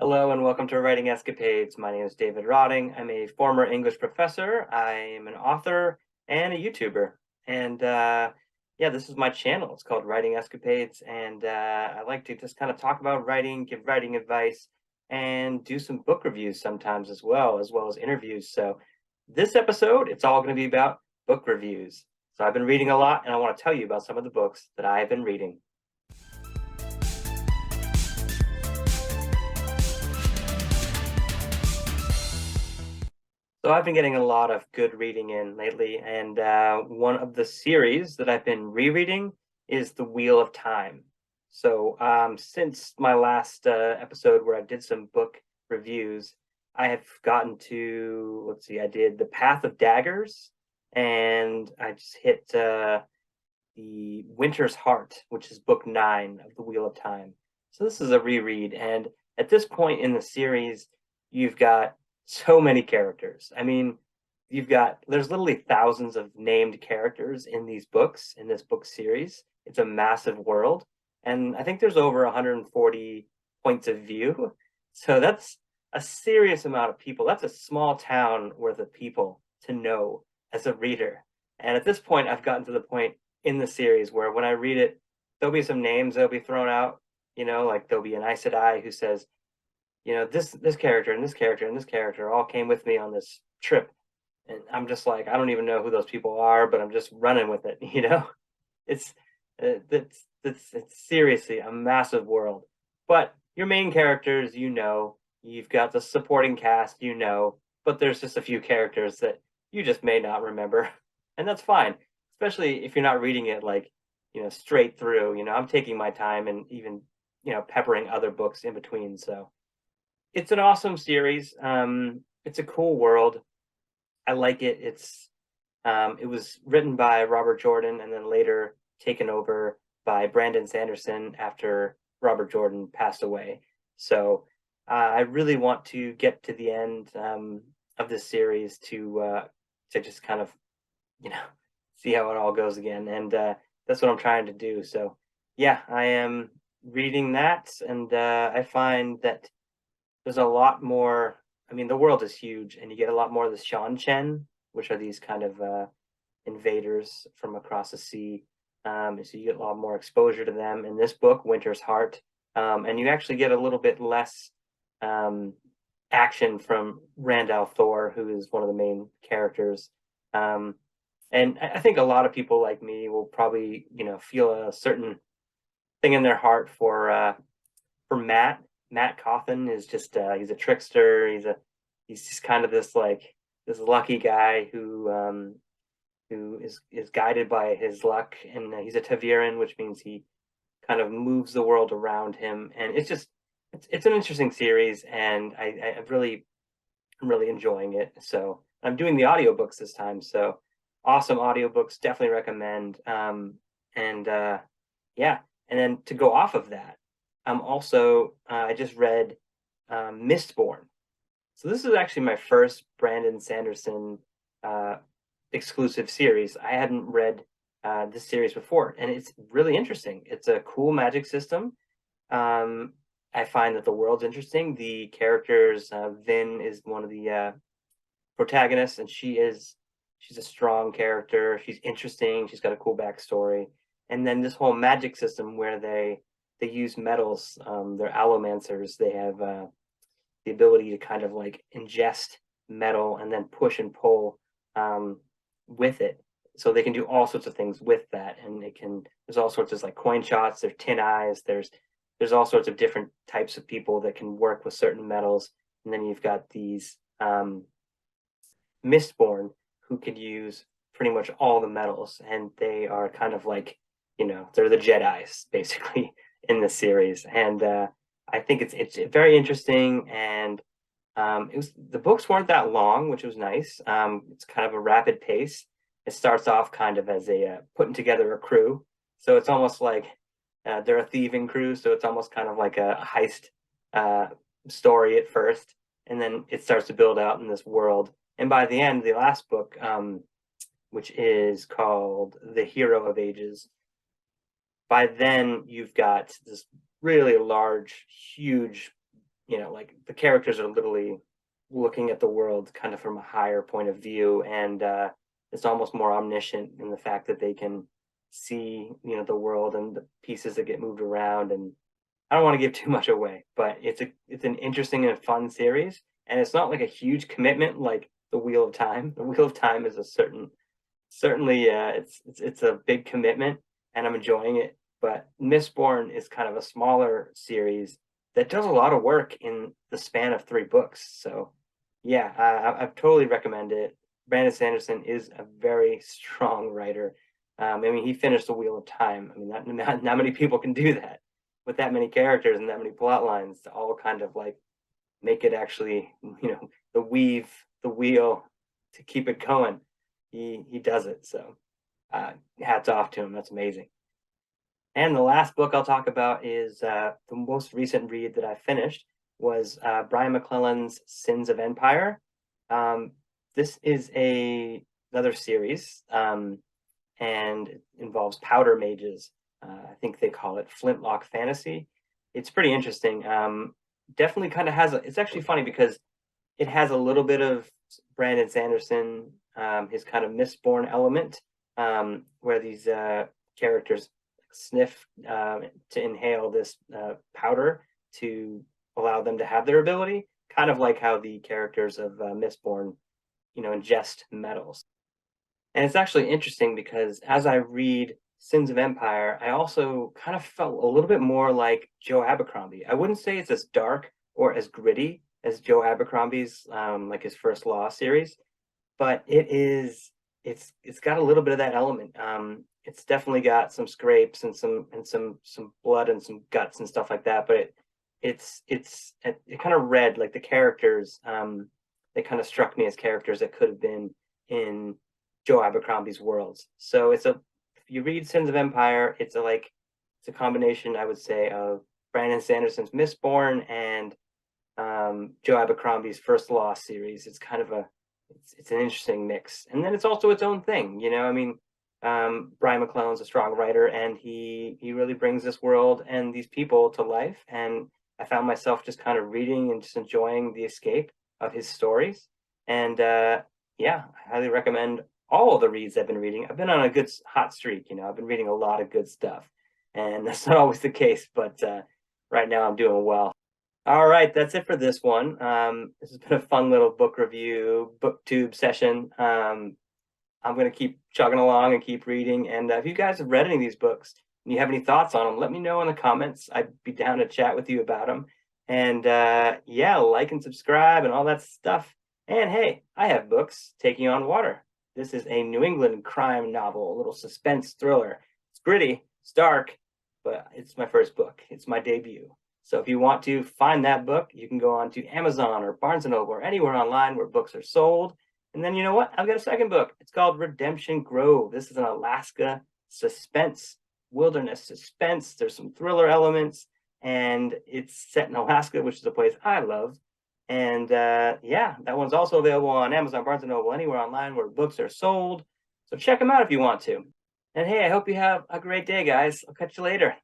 Hello and welcome to Writing Escapades. My name is David Rawding. I'm a former English professor. I am an author and a YouTuber. And yeah, this is my channel. It's called Writing Escapades. And I like to just kind of talk about writing, give writing advice, and do some book reviews sometimes as well as interviews. So this episode, it's all going to be about book reviews. So I've been reading a lot, and I want to tell you about some of the books that I have been reading. So I've been getting a lot of good reading in lately, and one of the series that I've been rereading is The Wheel of Time. So since my last episode where I did some book reviews, I have gotten to, let's see, I did The Path of Daggers, and I just hit The Winter's Heart, which is book 9 of The Wheel of Time. So this is a reread, and at this point in the series, you've got so many characters. I mean, there's literally thousands of named characters in these books, in this book series. It's a massive world, and I think there's over 140 points of view. So that's a serious amount of people. That's a small town worth of people to know as a reader. And at this point, I've gotten to the point in the series where when I read it, there'll be some names that'll be thrown out. Like there'll be an Aes Sedai who says, this character and this character and this character all came with me on this trip, and I'm just like, I don't even know who those people are, but I'm just running with it. It's it's seriously a massive world. But your main characters, you've got the supporting cast, but there's just a few characters that you just may not remember, and that's fine, especially if you're not reading it like straight through. I'm taking my time and even peppering other books in between. So it's an awesome series. It's a cool world. I like it. It was written by Robert Jordan and then later taken over by Brandon Sanderson after Robert Jordan passed away. So I really want to get to the end of this series to just kind of you know see how it all goes again, and that's what I'm trying to do. So yeah, I am reading that, and I find that there's a lot more. I mean, the world is huge, and you get a lot more of the Sean-Chen, which are these kind of invaders from across the sea. So you get a lot more exposure to them in this book, Winter's Heart, and you actually get a little bit less action from Rand al'Thor, who is one of the main characters. And I think a lot of people like me will probably, feel a certain thing in their heart for Matt. Matt Cawthon is just he's a trickster. He's just kind of this lucky guy who is guided by his luck, and he's a Taviran, which means he kind of moves the world around him. And it's an interesting series, and I'm really enjoying it. So I'm doing the audiobooks this time. So awesome audiobooks, definitely recommend. And yeah, and then to go off of that, I'm also I just read Mistborn. So this is actually my first Brandon Sanderson exclusive series. I hadn't read this series before, and it's really interesting. It's a cool magic system. I find that the world's interesting. The characters, Vin is one of the protagonists, and she's a strong character. She's interesting. She's got a cool backstory. And then this whole magic system where they use metals. They're allomancers. They have the ability to kind of like ingest metal and then push and pull with it. So they can do all sorts of things with that. And there's all sorts of like coin shots, there's tin eyes, there's all sorts of different types of people that can work with certain metals. And then you've got these Mistborn who could use pretty much all the metals. And they are kind of like, they're the Jedis basically in the series, and I think it's very interesting. And the books weren't that long, which was nice. It's kind of a rapid pace. It starts off kind of as a putting together a crew, so it's almost like they're a thieving crew. So it's almost kind of like a heist story at first, and then it starts to build out in this world. And by the end, the last book, which is called The Hero of Ages, by then you've got this really large, huge, like the characters are literally looking at the world kind of from a higher point of view, and it's almost more omniscient in the fact that they can see, the world and the pieces that get moved around. And I don't want to give too much away, but it's an interesting and fun series, and it's not like a huge commitment like the Wheel of Time. The Wheel of Time is certainly it's a big commitment, and I'm enjoying it. But Mistborn is kind of a smaller series that does a lot of work in the span of 3 books. So yeah, I totally recommend it. Brandon Sanderson is a very strong writer. I mean, he finished the Wheel of Time. I mean, not many people can do that with that many characters and that many plot lines to all kind of like make it actually, the wheel to keep it going. He does it. So hats off to him. That's amazing. And the last book I'll talk about is the most recent read that I finished was Brian McClellan's Sins of Empire. This is another series, and it involves powder mages. I think they call it Flintlock Fantasy. It's pretty interesting. Definitely kind of has it's actually funny because it has a little bit of Brandon Sanderson, his kind of Mistborn element, where these characters sniff to inhale this powder to allow them to have their ability, kind of like how the characters of Mistborn, ingest metals. And it's actually interesting because as I read Sins of Empire, I also kind of felt a little bit more like Joe Abercrombie. I wouldn't say it's as dark or as gritty as Joe Abercrombie's, like his First Law series, but it's got a little bit of that element. It's definitely got some scrapes and some blood and some guts and stuff like that, but it kind of read like the characters. They kind of struck me as characters that could have been in Joe Abercrombie's worlds. So if you read Sins of Empire, it's a combination, I would say, of Brandon Sanderson's Mistborn and Joe Abercrombie's First Law series. It's kind of it's an interesting mix, and then it's also its own thing. I mean, Brian McClellan's a strong writer, and he really brings this world and these people to life. And I found myself just kind of reading and just enjoying the escape of his stories. And yeah, I highly recommend all of the reads I've been reading. I've been on a good hot streak. I've been reading a lot of good stuff, and that's not always the case, but right now I'm doing well. All right, that's it for this one. This has been a fun little book review, booktube session. I'm going to keep chugging along and keep reading. And if you guys have read any of these books and you have any thoughts on them, let me know in the comments. I'd be down to chat with you about them. And yeah, like and subscribe and all that stuff. And hey, I have books, Taking on Water. This is a New England crime novel, a little suspense thriller. It's gritty, it's dark, but it's my first book. It's my debut. So if you want to find that book, you can go on to Amazon or Barnes & Noble or anywhere online where books are sold. And then you know what? I've got a second book. It's called Redemption Grove. This is an Alaska suspense, wilderness suspense. There's some thriller elements, and it's set in Alaska, which is a place I love. And yeah, that one's also available on Amazon, Barnes & Noble, anywhere online where books are sold. So check them out if you want to. And hey, I hope you have a great day, guys. I'll catch you later.